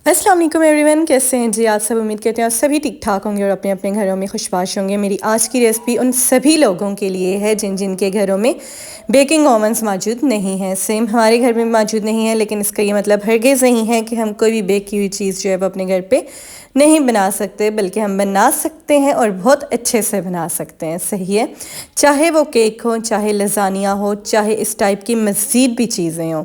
अस्सलाम वालेकुम एवरीवन, कैसे हैं जी आप सब। उम्मीद करते हैं आप सभी ठीक ठाक होंगे और अपने अपने घरों में खुशबाश होंगे। मेरी आज की रेसिपी उन सभी लोगों के लिए है जिन के घरों में बेकिंग ओवन्स मौजूद नहीं है। सेम हमारे घर में मौजूद नहीं है, लेकिन इसका ये मतलब हरगिज़ नहीं है कि हम कोई भी बेक की हुई चीज़ जो है वो अपने घर पे नहीं बना सकते, बल्कि हम बना सकते हैं और बहुत अच्छे से बना सकते हैं। सही है, चाहे वो केक हो, चाहे लजानिया हो, चाहे इस टाइप की मज़ीद भी चीज़ें हों।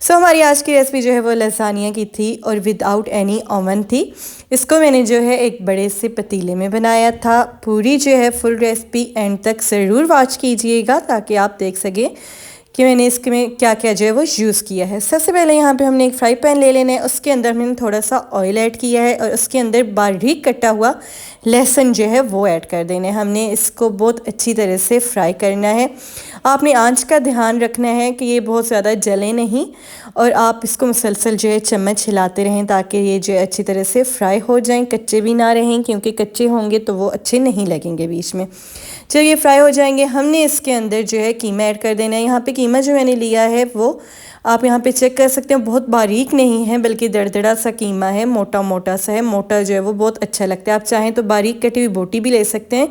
सो हमारी आज की रेसिपी जो है वो लसानिया की थी और विदाउट एनी ओवन थी। इसको मैंने जो है एक बड़े से पतीले में बनाया था। पूरी जो है फुल रेसिपी एंड तक ज़रूर वॉच कीजिएगा ताकि आप देख सकें कि मैंने इसमें क्या क्या जो है वो यूज़ किया है। सबसे पहले यहाँ पे हमने एक फ्राई पैन ले लेना है। उसके अंदर मैंने थोड़ा सा ऑयल ऐड किया है और उसके अंदर बारीक कटा हुआ लहसुन जो है वो ऐड कर देना है। हमने इसको बहुत अच्छी तरह से फ्राई करना है। आपने आंच का ध्यान रखना है कि ये बहुत ज़्यादा जले नहीं और आप इसको मुसलसल जो है चम्मच हिलाते रहें ताकि ये जो है अच्छी तरह से फ्राई हो जाएं, कच्चे भी ना रहें, क्योंकि कच्चे होंगे तो वो अच्छे नहीं लगेंगे बीच में। जब ये फ्राई हो जाएंगे हमने इसके अंदर जो है कीमा ऐड कर देना है। यहाँ पे कीमा जो मैंने लिया है वो आप यहाँ पे चेक कर सकते हैं, बहुत बारीक नहीं है बल्कि दरदरा सा कीमा है, मोटा मोटा सा है। मोटा जो है वो बहुत अच्छा लगता है। आप चाहें तो बारीक कटी हुई बोटी भी ले सकते हैं,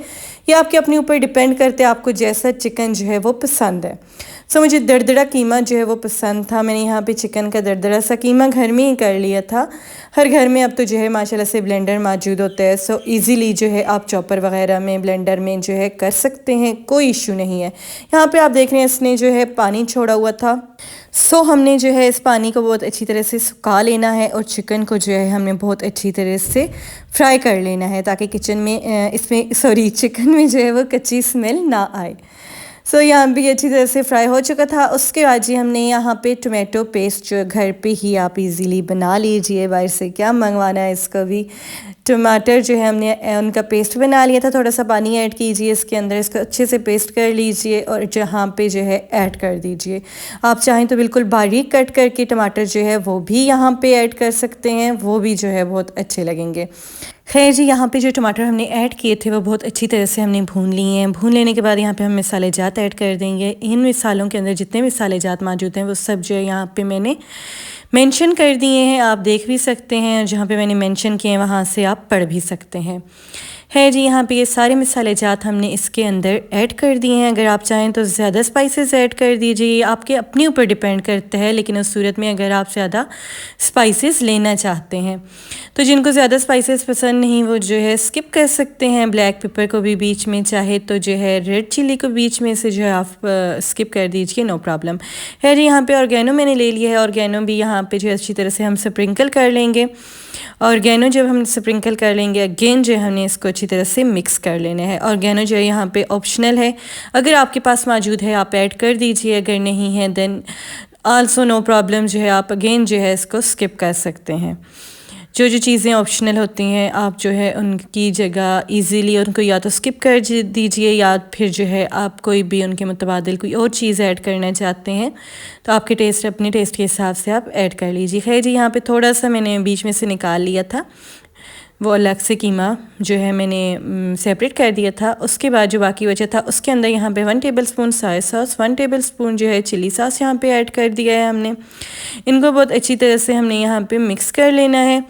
ये आपके अपने ऊपर डिपेंड करते हैं आपको जैसा चिकन जो है वो पसंद है। सो मुझे दरदरा कीमा जो है वो पसंद था। मैंने यहाँ पे चिकन का दरदरा सा कीमा घर में ही कर लिया था। हर घर में अब तो जो है माशाल्लाह से ब्लेंडर मौजूद होता है, सो इजीली जो है आप चॉपर वगैरह में ब्लेंडर में जो है कर सकते हैं, कोई इशू नहीं है। यहाँ पे आप देख रहे हैं इसने जो है पानी छोड़ा हुआ था। सो हमने जो है इस पानी को बहुत अच्छी तरह से सुखा लेना है और चिकन को जो है हमने बहुत अच्छी तरह से फ्राई कर लेना है ताकि चिकन में जो है वो कच्ची स्मेल ना आए। सो यहाँ भी अच्छी तरह से फ्राई हो चुका था। उसके बाद जी हमने यहाँ पे टोमेटो पेस्ट जो घर पे ही आप इजीली बना लीजिए, बाहर से क्या मंगवाना है इसको भी। टमाटर जो है हमने उनका पेस्ट बना लिया था। थोड़ा सा पानी ऐड कीजिए इसके अंदर, इसको अच्छे से पेस्ट कर लीजिए और जहाँ पे जो है ऐड कर दीजिए। आप चाहें तो बिल्कुल बारीक कट करके टमाटर जो है वो भी यहाँ पे ऐड कर सकते हैं, वो भी जो है बहुत अच्छे लगेंगे। खैर जी, यहाँ पे जो टमाटर हमने ऐड किए थे वो बहुत अच्छी तरह से हमने भून लिए हैं। भून लेने के बाद यहाँ पे हम मसाले जात ऐड कर देंगे। इन मसालों के अंदर जितने मसाले जात मौजूद हैं वो सब जो है यहाँ पे मैंने मेंशन कर दिए हैं, आप देख भी सकते हैं। जहाँ पे मैंने मेंशन किए हैं वहाँ से आप पढ़ भी सकते हैं। है जी, यहाँ पे ये सारे मसाले जात हमने इसके अंदर ऐड कर दिए हैं। अगर आप चाहें तो ज़्यादा स्पाइसेस ऐड कर दीजिए, आपके अपने ऊपर डिपेंड करता है। लेकिन उस सूरत में अगर आप ज़्यादा स्पाइसेस लेना चाहते हैं तो जिनको ज़्यादा स्पाइसेस पसंद नहीं वो जो है स्किप कर सकते हैं। ब्लैक पेपर को भी बीच में, चाहे तो जो है रेड चिली को बीच में से जो है आप स्किप कर दीजिए, नो प्रॉब्लम। है जी, यहाँ पे ऑर्गेनो मैंने ले लिया है। ऑर्गेनो भी यहाँ पे जो है अच्छी तरह से हम स्प्रिंकल कर लेंगे। ऑर्गेनो जब हम स्प्रिंकल कर लेंगे अगेन जो है हमने इसको अच्छी तरह से मिक्स कर लेना है। ऑर्गेनो जो है यहाँ पे ऑप्शनल है, अगर आपके पास मौजूद है आप ऐड कर दीजिए, अगर नहीं है देन आल्सो नो प्रॉब्लम, जो है आप अगेन जो है इसको स्किप कर सकते हैं। जो चीज़ें ऑप्शनल होती हैं आप जो है उनकी जगह इजीली उनको या तो स्किप कर दीजिए या फिर जो है आप कोई भी उनके मुतबादिल कोई और चीज़ ऐड करना चाहते हैं तो आपके अपने टेस्ट के हिसाब से आप ऐड कर लीजिए। खैर जी, यहाँ पे थोड़ा सा मैंने बीच में से निकाल लिया था, वो अलग से कीमा जो है मैंने सेपरेट कर दिया था। उसके बाद जो बाकी बचा था उसके अंदर यहाँ पे 1 टेबलस्पून सोया सॉस, 1 टेबलस्पून जो है चिली सॉस यहाँ पे ऐड कर दिया है हमने। इनको बहुत अच्छी तरह से हमने यहाँ पे मिक्स कर लेना है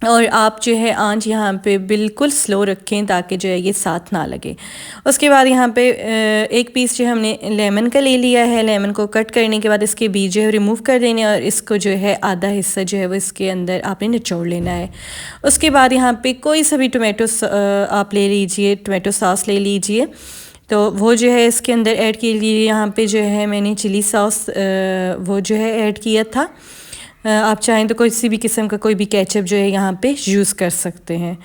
और आप जो है आंच यहाँ पे बिल्कुल स्लो रखें ताकि जो है ये साथ ना लगे। उसके बाद यहाँ पे एक पीस जो हमने लेमन का ले लिया है। लेमन को कट करने के बाद इसके बीज जो है रिमूव कर देने और इसको जो है आधा हिस्सा जो है वो इसके अंदर आपने निचोड़ लेना है। उसके बाद यहाँ पे कोई सा भी टोमेटो आप ले लीजिए, टोमेटो सॉस ले लीजिए, तो वो जो है इसके अंदर ऐड कीजिए। यहाँ पे जो है मैंने चिली सॉस वो जो है ऐड किया था। आप चाहें तो कोई सी भी किस्म का कोई भी केचप जो है यहाँ पे यूज़ कर सकते हैं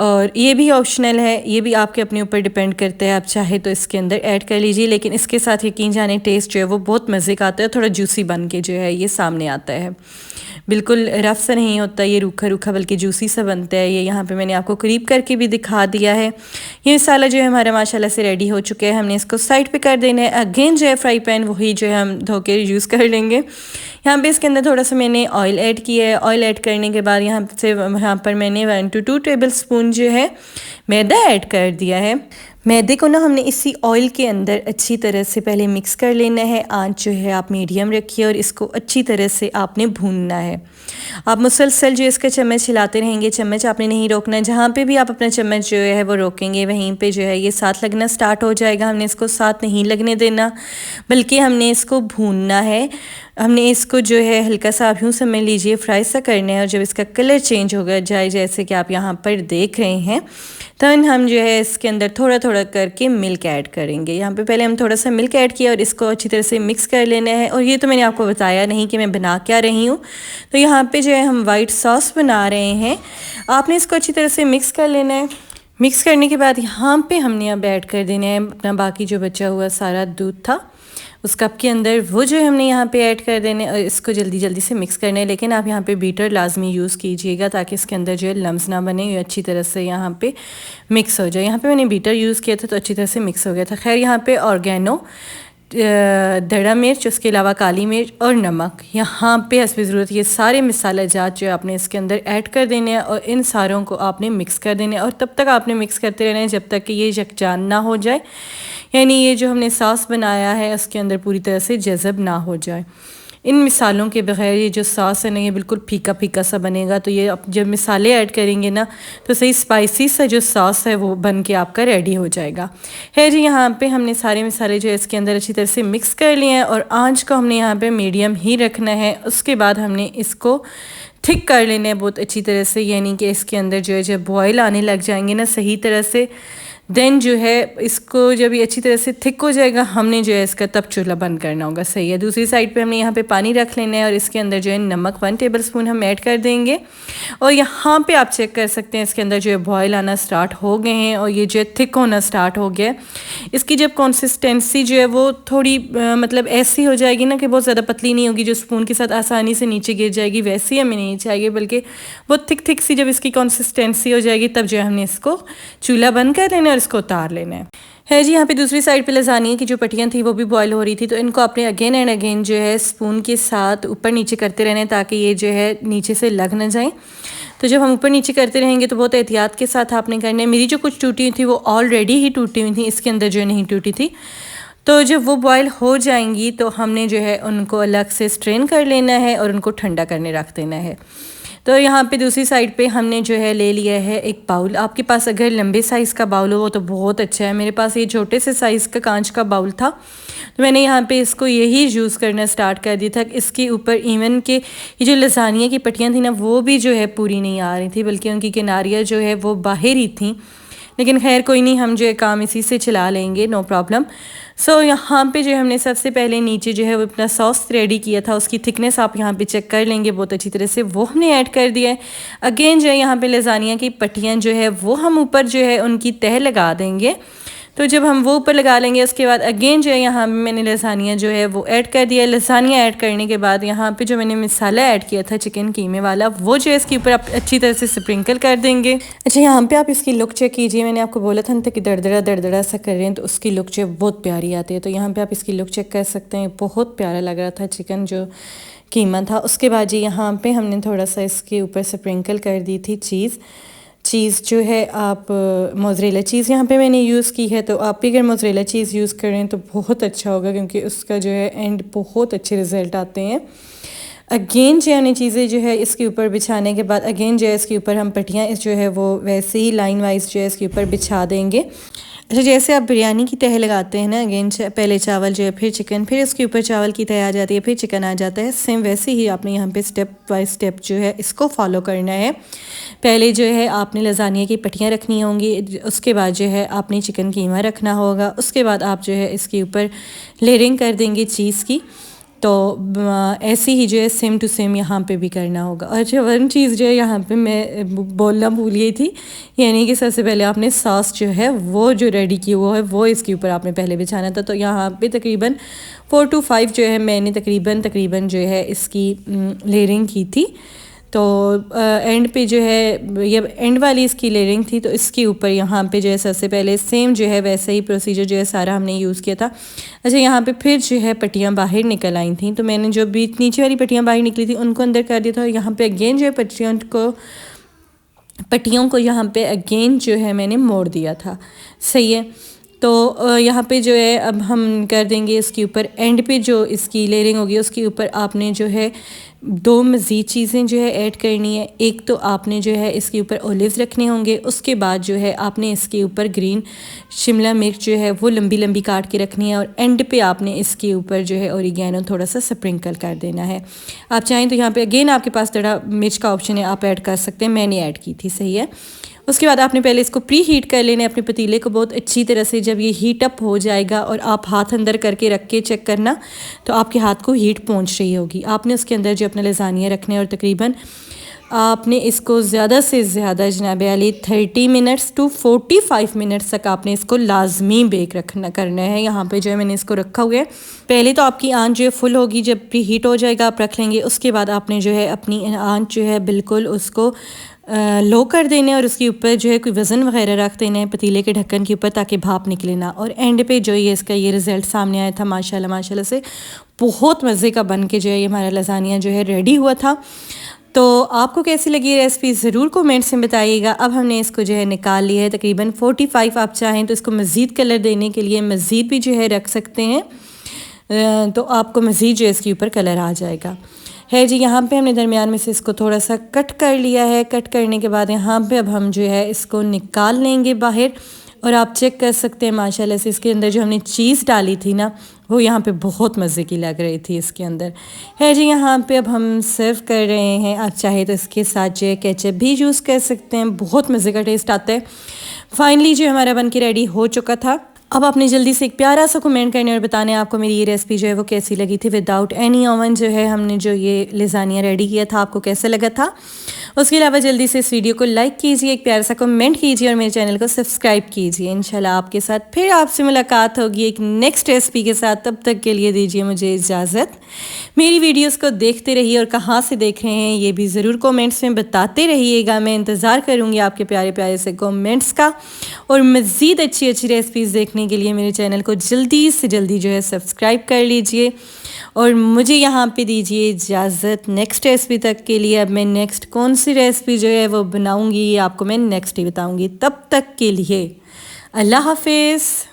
और ये भी ऑप्शनल है, ये भी आपके अपने ऊपर डिपेंड करता है। आप चाहे तो इसके अंदर ऐड कर लीजिए, लेकिन इसके साथ यकीन जाने टेस्ट जो है वो बहुत मज़े का आता है, थोड़ा जूसी बन के जो है ये सामने आता है। बिल्कुल रफ सा नहीं होता, ये रूखा रूखा बल्कि जूसी सा बनता है। ये यहाँ पे मैंने आपको करीब करके भी दिखा दिया है। ये मसाला जो है हमारा माशाल्लाह से रेडी हो चुका है। हमने इसको साइड पे कर देना है। अगेन जो है फ्राई पैन वही जो है हम धो के यूज़ कर लेंगे। यहाँ पे इसके अंदर थोड़ा सा मैंने ऑयल ऐड किया है। ऑयल ऐड करने के बाद यहाँ पर मैंने 1 to 2 टेबल स्पून जो है मैदा ऐड कर दिया है। मैदे को ना हमने इसी ऑयल के अंदर अच्छी तरह से पहले मिक्स कर लेना है। आंच जो है आप मीडियम रखिए और इसको अच्छी तरह से आपने भूनना है। आप मुसलसल जो इसका चम्मच हिलाते रहेंगे, चम्मच आपने नहीं रोकना है। जहाँ पे भी आप अपना चम्मच जो है वो रोकेंगे वहीं पे जो है ये साथ लगना स्टार्ट हो जाएगा। हमने इसको साथ नहीं लगने देना, बल्कि हमने इसको भूनना है। हमने इसको जो है हल्का सा आप यूँ समझ लीजिए फ्राई सा करना है। और जब इसका कलर चेंज हो जाए, जैसे कि आप यहाँ पर देख रहे हैं, तब हम जो है इसके अंदर थोड़ा थोड़ा करके मिल्क ऐड करेंगे। यहाँ पे पहले हम थोड़ा सा मिल्क ऐड किया और इसको अच्छी तरह से मिक्स कर लेना है। और ये तो मैंने आपको बताया नहीं कि मैं बना क्या रही हूँ। तो यहाँ पे जो है हम वाइट सॉस बना रहे हैं। आपने इसको अच्छी तरह से मिक्स कर लेना है। मिक्स करने के बाद यहाँ पे हमने अब ऐड कर देना है अपना बाकी जो बचा हुआ सारा दूध था उस कप के अंदर, वो जो हमने यहाँ पे ऐड कर देने और इसको जल्दी जल्दी से मिक्स करना है। लेकिन आप यहाँ पे बीटर लाजमी यूज़ कीजिएगा ताकि इसके अंदर जो है लम्स ना बने, ये अच्छी तरह से यहाँ पे मिक्स हो जाए। यहाँ पे मैंने बीटर यूज़ किया था तो अच्छी तरह से मिक्स हो गया था। खैर यहाँ पे ऑर्गेनो, दड़ा मिर्च, उसके अलावा काली मिर्च और नमक, यहाँ पे हस्बे ज़रूरत ये सारे मसाला जात जो आपने इसके अंदर ऐड कर देने हैं। और इन सारों को आपने मिक्स कर देने और तब तक आपने मिक्स करते रहना है जब तक कि ये यकजान ना हो जाए, यानी ये जो हमने सॉस बनाया है उसके अंदर पूरी तरह से जज़ब ना हो जाए। इन मिसालों के बगैर ये जो सॉस है ना ये बिल्कुल फीका फीका सा बनेगा। तो ये आप जब मिसाले ऐड करेंगे ना तो सही स्पाइसी सा जो सॉस है वो बन के आपका रेडी हो जाएगा। है जी, यहाँ पे हमने सारे मिसाले जो है इसके अंदर अच्छी तरह से मिक्स कर लिए हैं और आंच को हमने यहाँ पे मीडियम ही रखना है। उसके बाद हमने इसको थिक कर लेना है बहुत अच्छी तरह से, यानी कि इसके अंदर जो है जब बॉयल आने लग जाएंगे ना सही तरह से, देन जो है इसको जब ये अच्छी तरह से थिक हो जाएगा हमने जो है इसका तब चूल्हा बंद करना होगा। सही है। दूसरी साइड पे हमने यहाँ पे पानी रख लेना है और इसके अंदर जो है नमक 1 टेबलस्पून हम ऐड कर देंगे। और यहाँ पे आप चेक कर सकते हैं इसके अंदर जो है बॉयल आना स्टार्ट हो गए हैं और ये जो है थिक होना स्टार्ट हो गया है। इसकी जब कंसिस्टेंसी जो है वो थोड़ी मतलब ऐसी हो जाएगी ना कि बहुत ज़्यादा पतली नहीं होगी जो स्पून के साथ आसानी से नीचे गिर जाएगी, वैसी हमें नहीं चाहिए, बल्कि बहुत थिक थिक सी जब इसकी कंसिस्टेंसी हो जाएगी तब जो है हमने इसको चूल्हा बंद कर देना है और इसको उतार लेना है जी। यहाँ पे दूसरी साइड पे लसानिया की जो पट्टियाँ थी वो भी बॉयल हो रही थी, तो इनको आपने अगेन एंड अगेन जो है स्पून के साथ ऊपर नीचे करते रहना है ताकि ये जो है नीचे से लग ना जाए। तो जब हम ऊपर नीचे करते रहेंगे तो बहुत एहतियात के साथ आपने करना है। मेरी जो कुछ टूटी हुई थी वो ऑलरेडी ही टूटी हुई थी, इसके अंदर जो नहीं टूटी थी। तो जब वो बॉयल हो जाएंगी तो हमने जो है उनको अलग से स्ट्रेन कर लेना है और उनको ठंडा करने रख देना है। तो यहाँ पे दूसरी साइड पे हमने जो है ले लिया है एक बाउल। आपके पास अगर लंबे साइज़ का बाउल हो वो तो बहुत अच्छा है। मेरे पास ये छोटे से साइज़ का कांच का बाउल था तो मैंने यहाँ पे इसको यही यूज़ करना स्टार्ट कर दिया था। इसके ऊपर इवन के ये जो लसानिया की पट्टियाँ थी ना वो भी जो है पूरी नहीं आ रही थी, बल्कि उनकी किनारियाँ जो है वो बाहर ही थी। लेकिन खैर कोई नहीं, हम जो है काम इसी से चला लेंगे, नो प्रॉब्लम। सो यहाँ पे जो हमने सबसे पहले नीचे जो है वो अपना सॉस रेडी किया था, उसकी थिकनेस आप यहाँ पे चेक कर लेंगे बहुत अच्छी तरह से, वो हमने ऐड कर दिया है। अगेन जो है यहाँ पे लसानिया की पट्टियाँ जो है वो हम ऊपर जो है उनकी तह लगा देंगे। तो जब हम वो ऊपर लगा लेंगे उसके बाद अगेन जो है यहाँ पे मैंने लसानिया जो है वो ऐड कर दिया है। लसानिया ऐड करने के बाद यहाँ पे जो मैंने मसाला ऐड किया था चिकन कीमे वाला वो जो है इसके ऊपर आप अच्छी तरह से स्प्रिंकल कर देंगे। अच्छा, यहाँ पे आप इसकी लुक चेक कीजिए। मैंने आपको बोला था ना कि दरदरा सा कर रहे हैं तो उसकी लुक जो है बहुत प्यारी आती है। तो यहाँ पर आप इसकी लुक चेक कर सकते हैं, बहुत प्यारा लग रहा था चिकन जो कीमा था। उसके बाद जी यहाँ पर हमने थोड़ा सा इसके ऊपर स्प्रिंकल कर दी थी चीज़ जो है आप मोज़रेला चीज़ यहाँ पे मैंने यूज़ की है। तो आप भी अगर मोज़रेला चीज़ यूज़ करें तो बहुत अच्छा होगा क्योंकि उसका जो है एंड बहुत अच्छे रिज़ल्ट आते हैं। अगेन जो है चीज़ें जो है इसके ऊपर बिछाने के बाद अगेन जो है इसके ऊपर हम पट्टियाँ जो है वो वैसे ही लाइन वाइज जो है इसके ऊपर बिछा देंगे। अच्छा, जैसे आप बिरयानी की तह लगाते हैं ना, अगेन पहले चावल जो है फिर चिकन, फिर इसके ऊपर चावल की तह आ जाती है, फिर चिकन आ जाता है, सेम वैसे ही आपने यहाँ पे स्टेप बाय स्टेप जो है इसको फॉलो करना है। पहले जो है आपने लसानिया की पट्टियाँ रखनी होंगी, उसके बाद जो है आपने चिकन कीमा रखना होगा, उसके बाद आप जो है इसके ऊपर लेयरिंग कर देंगे चीज़ की। तो ऐसे ही जो है सेम टू सेम यहाँ पे भी करना होगा। अच्छा, वन चीज़ जो है यहाँ पे मैं बोलना भूल गई थी, यानी कि सबसे पहले आपने सॉस जो है वो जो रेडी की हुआ है वो इसके ऊपर आपने पहले बिछाना था। तो यहाँ पे तकरीबन 4 to 5 जो है मैंने तकरीबन जो है इसकी लेयरिंग की थी। तो एंड पे जो है ये एंड वाली इसकी लेयरिंग थी, तो इसके ऊपर यहाँ पे जो है सबसे पहले सेम जो है वैसे ही प्रोसीजर जो है सारा हमने यूज़ किया था। अच्छा, यहाँ पे फिर जो है पट्टियाँ बाहर निकल आई थी, तो मैंने जो बीच नीचे वाली पट्टियाँ बाहर निकली थी उनको अंदर कर दिया था। और यहाँ पे अगेन जो है पट्टियों को यहाँ पे अगेन जो है मैंने मोड़ दिया था। सही है। तो यहाँ पे जो है अब हम कर देंगे इसके ऊपर एंड पे जो इसकी लेयरिंग होगी उसके ऊपर आपने जो है दो मज़ीद चीज़ें जो है ऐड करनी है। एक तो आपने जो है इसके ऊपर ओलिव्स रखने होंगे, उसके बाद जो है आपने इसके ऊपर ग्रीन शिमला मिर्च जो है वो लंबी लंबी काट के रखनी है और एंड पे आपने इसके ऊपर जो है ओरिगेनो थोड़ा सा स्प्रिंकल कर देना है। आप चाहें तो यहाँ पे अगेन आपके पास थोड़ा मिर्च का ऑप्शन है, आप ऐड कर सकते हैं, मैंने ऐड की थी, सही है। उसके बाद आपने पहले इसको प्री हीट कर लेना है अपने पतीले को बहुत अच्छी तरह से। जब ये हीट अप हो जाएगा और आप हाथ अंदर करके रख के चेक करना तो आपके हाथ को हीट पहुंच रही होगी। आपने उसके अंदर जो अपना लसानिया रखने और तकरीबन आपने इसको ज़्यादा से ज़्यादा जनाब अली 30 मिनट्स टू 45 मिनट्स तक आपने इसको लाजमी बेक करना है। यहाँ पे जो है मैंने इसको रखा हुआ है। पहले तो आपकी आंच जो है फुल होगी, जब प्री हीट हो जाएगा आप रख लेंगे। उसके बाद आपने जो है अपनी आंच जो है बिल्कुल उसको लो कर देने और उसके ऊपर जो है कोई वज़न वगैरह रख देना है पतीले के ढक्कन के ऊपर ताकि भाप निकले ना। और एंड पे जो ये इसका ये रिज़ल्ट सामने आया था माशाल्लाह से बहुत मज़े का बन के जो है ये हमारा लसानिया जो है रेडी हुआ था। तो आपको कैसी लगी रेसिपी ज़रूर कमेंट्स में बताइएगा। अब हमने इसको जो है निकाल लिया है तकरीबन 45। आप चाहें तो इसको मज़ीद कलर देने के लिए मज़ीद भी जो है रख सकते हैं, तो आपको मज़ीद जो है इसके ऊपर कलर आ जाएगा है जी। यहाँ पे हमने दरमियान में से इसको थोड़ा सा कट कर लिया है। कट करने के बाद यहाँ पे अब हम जो है इसको निकाल लेंगे बाहर और आप चेक कर सकते हैं माशाल्लाह से इसके अंदर जो हमने चीज़ डाली थी ना वो यहाँ पे बहुत मज़े की लग रही थी इसके अंदर है जी। यहाँ पे अब हम सर्व कर रहे हैं। आप चाहे तो इसके साथ जो है केचप भी यूज़ कर सकते हैं, बहुत मज़े का टेस्ट आता है। फाइनली जो हमारा बन के रेडी हो चुका था। अब आपने जल्दी से एक प्यारा सा कमेंट करने और बताने आपको मेरी ये रेसिपी जो है वो कैसी लगी थी। विदाउट एनी ओवन जो है हमने जो ये लसानिया रेडी किया था, आपको कैसा लगा था। उसके अलावा जल्दी से इस वीडियो को लाइक कीजिए, एक प्यारा सा कमेंट कीजिए और मेरे चैनल को सब्सक्राइब कीजिए। इंशाल्लाह आपके साथ फिर आपसे मुलाकात होगी एक नेक्स्ट रेसिपी के साथ। तब तक के लिए दीजिए मुझे इजाज़त। मेरी वीडियोस को देखते रहिए और कहाँ से देख रहे हैं ये भी ज़रूर कमेंट्स में बताते रहिएगा। मैं इंतज़ार करूँगी आपके प्यारे प्यारे से कमेंट्स का। और मज़ीद अच्छी अच्छी रेसिपीज़ देखने के लिए मेरे चैनल को जल्दी से जल्दी जो है सब्सक्राइब कर लीजिए और मुझे यहाँ पे दीजिए इजाज़त नेक्स्ट रेसिपी तक के लिए। अब मैं नेक्स्ट कौन सी रेसिपी जो है वो बनाऊँगी आपको मैं नेक्स्ट ही बताऊँगी। तब तक के लिए अल्लाह हाफिज़।